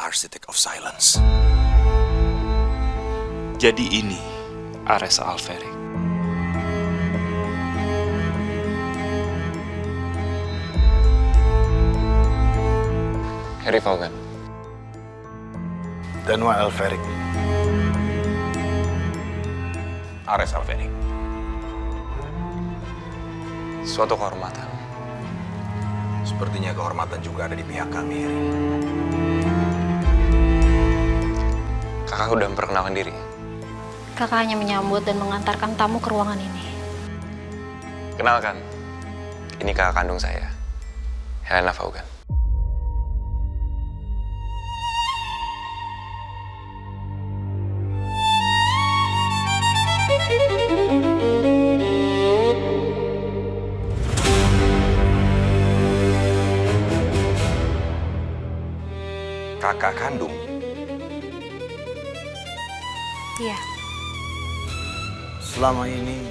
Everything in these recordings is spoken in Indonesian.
Architect of Silence. Jadi ini Ares Alferic. Harry Vaughan. Danwa Alferic. Ares Alferic. Suatu kehormatan. Sepertinya kehormatan juga ada di pihak kami, Harry. Kakak udah memperkenalkan diri. Kakak hanya menyambut dan mengantarkan tamu ke ruangan ini. Kenalkan, ini kakak kandung saya, Helena Vaughan. Kakak kandung? Iya. Selama ini,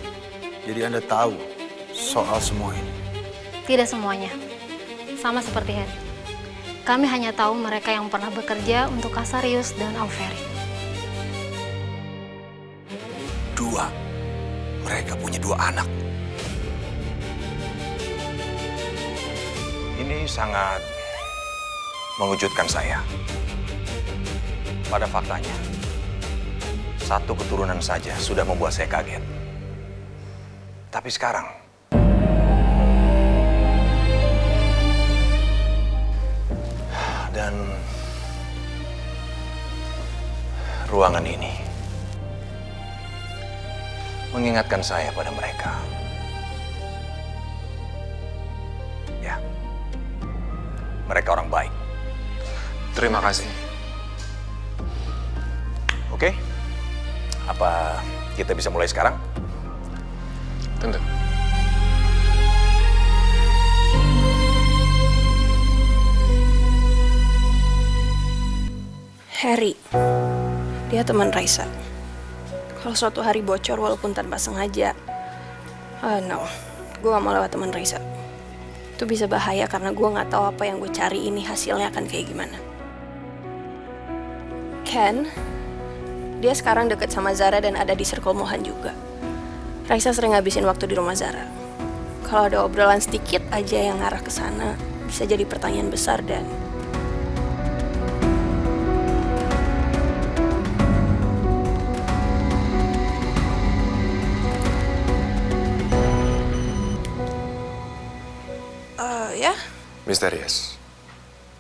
jadi Anda tahu soal semua ini? Tidak semuanya. Sama seperti Harry. Kami hanya tahu mereka yang pernah bekerja untuk Casarius dan Alferic. Dua. Mereka punya 2 anak. Ini sangat mengejutkan saya. Pada faktanya, 1 keturunan saja sudah membuat saya kaget. Tapi sekarang, dan ruangan ini mengingatkan saya pada mereka. Ya, mereka orang baik. Terima kasih. Oke, apa kita bisa mulai sekarang? Tentu. Harry, dia teman Raisa. Kalau suatu hari bocor walaupun tanpa sengaja, no, gue gak mau lewat teman Raisa. Itu bisa bahaya karena gue gak tahu apa yang gue cari ini hasilnya akan kayak gimana. Ken, dia sekarang deket sama Zara dan ada di circle Mohan juga. Raisa sering ngabisin waktu di rumah Zara. Kalau ada obrolan sedikit aja yang ngarah ke sana, bisa jadi pertanyaan besar dan ya? Misterius.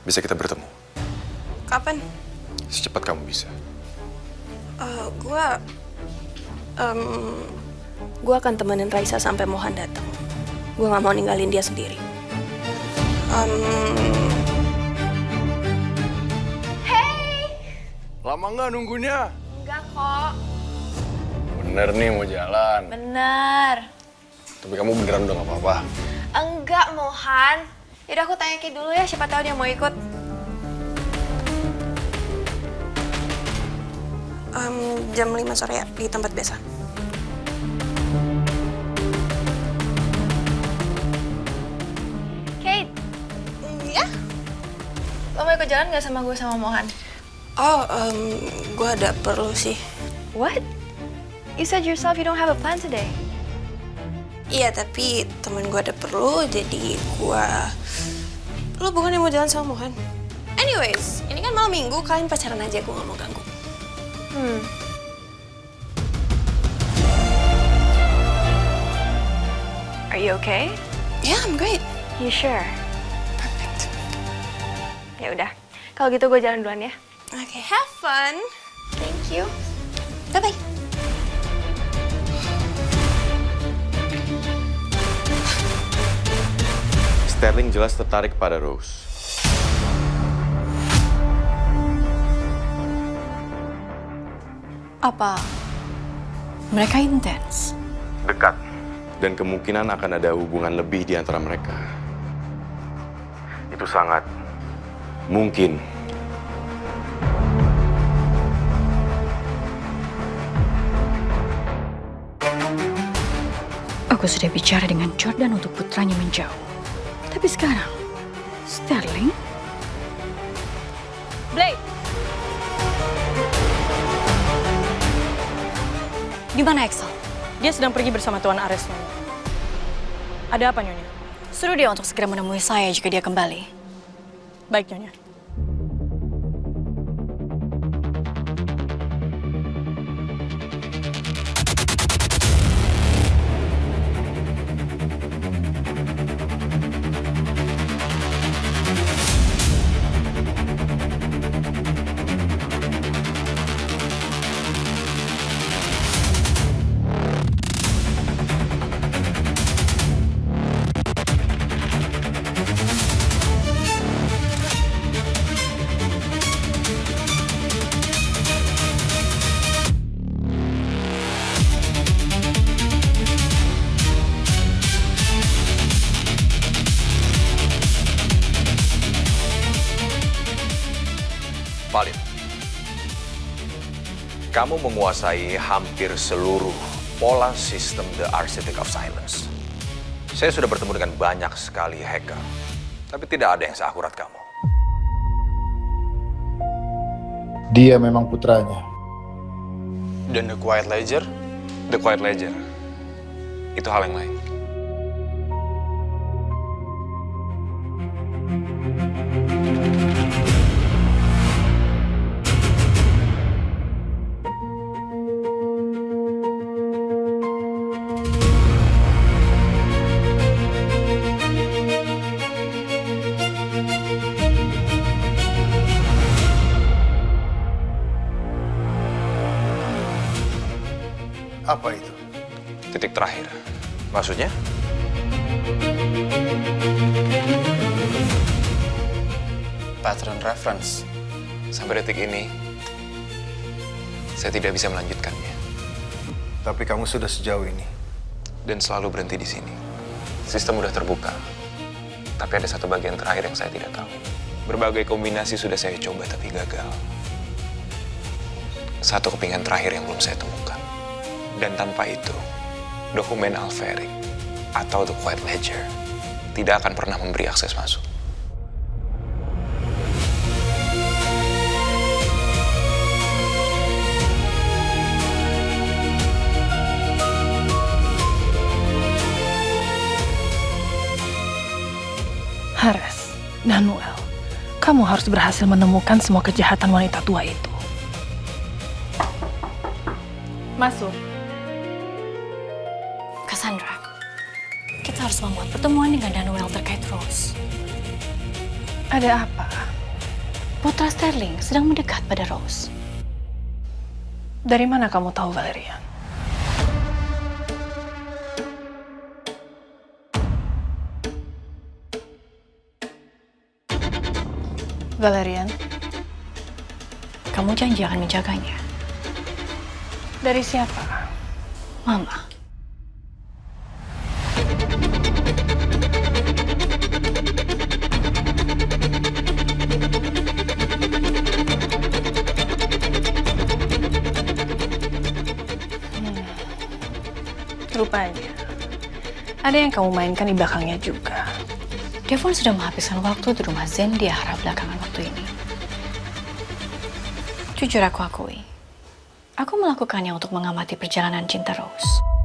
Bisa kita bertemu? Kapan? Secepat kamu bisa. Gue akan temenin Raisa sampai Mohan datang. Gue gak mau ninggalin dia sendiri. Lama nggak nunggunya? Enggak kok. Bener nih mau jalan. Bener. Tapi kamu beneran udah gak apa-apa? Enggak, Mohan. Yaudah aku tanya Ki dulu ya, siapa tahu dia mau ikut. Jam 5 sore ya, di tempat biasa. Kate. Ya? Lo mau ikut jalan gak sama gue sama Mohan? Oh, gue ada perlu sih. What? You said yourself you don't have a plan today. Iya, tapi temen gue ada perlu, jadi gue... Lo bukannya mau jalan sama Mohan? Anyways, ini kan malam minggu, kalian pacaran aja, gue gak mau ganggu. Are you okay? Yeah, I'm great. You sure? Perfect. Ya udah. Kalau gitu gue jalan duluan ya. Okay, have fun. Thank you. Bye-bye. Sterling jelas tertarik pada Rose. Apa mereka intens? Dekat. Dan kemungkinan akan ada hubungan lebih di antara mereka. Itu sangat mungkin. Aku sudah bicara dengan Jordan untuk putranya menjauh. Tapi sekarang, Sterling? Blake! Di mana Axel? Dia sedang pergi bersama Tuan Ares, Nyonya. Ada apa, Nyonya? Suruh dia untuk segera menemui saya jika dia kembali. Baik, Nyonya. Valid. Kamu menguasai hampir seluruh pola sistem The Architect of Silence. Saya sudah bertemu dengan banyak sekali hacker, tapi tidak ada yang seakurat kamu. Dia memang putranya. Dan The Quiet Ledger? The Quiet Ledger. Itu hal yang lain. Apa itu? Titik terakhir. Maksudnya? Pattern reference. Sampai detik ini, saya tidak bisa melanjutkannya. Tapi kamu sudah sejauh ini. Dan selalu berhenti di sini. Sistem udah terbuka. Tapi ada satu bagian terakhir yang saya tidak tahu. Berbagai kombinasi sudah saya coba tapi gagal. Satu kepingan terakhir yang belum saya temukan. Dan tanpa itu, dokumen Alferic atau The Quiet Ledger tidak akan pernah memberi akses masuk. Hares dan Noel, kamu harus berhasil menemukan semua kejahatan wanita tua itu. Masuk. Cassandra, kita harus membuat pertemuan dengan Danuel terkait Rose. Ada apa? Putra Sterling sedang mendekat pada Rose. Dari mana kamu tahu, Valerian? Valerian, Kamu janji akan menjaganya. dari siapa? Mama. Rupanya, ada yang kamu mainkan di belakangnya juga. Devon sudah menghabiskan waktu di rumah Zen di arah belakangan waktu ini. Jujur aku akui, aku melakukannya untuk mengamati perjalanan cinta Rose.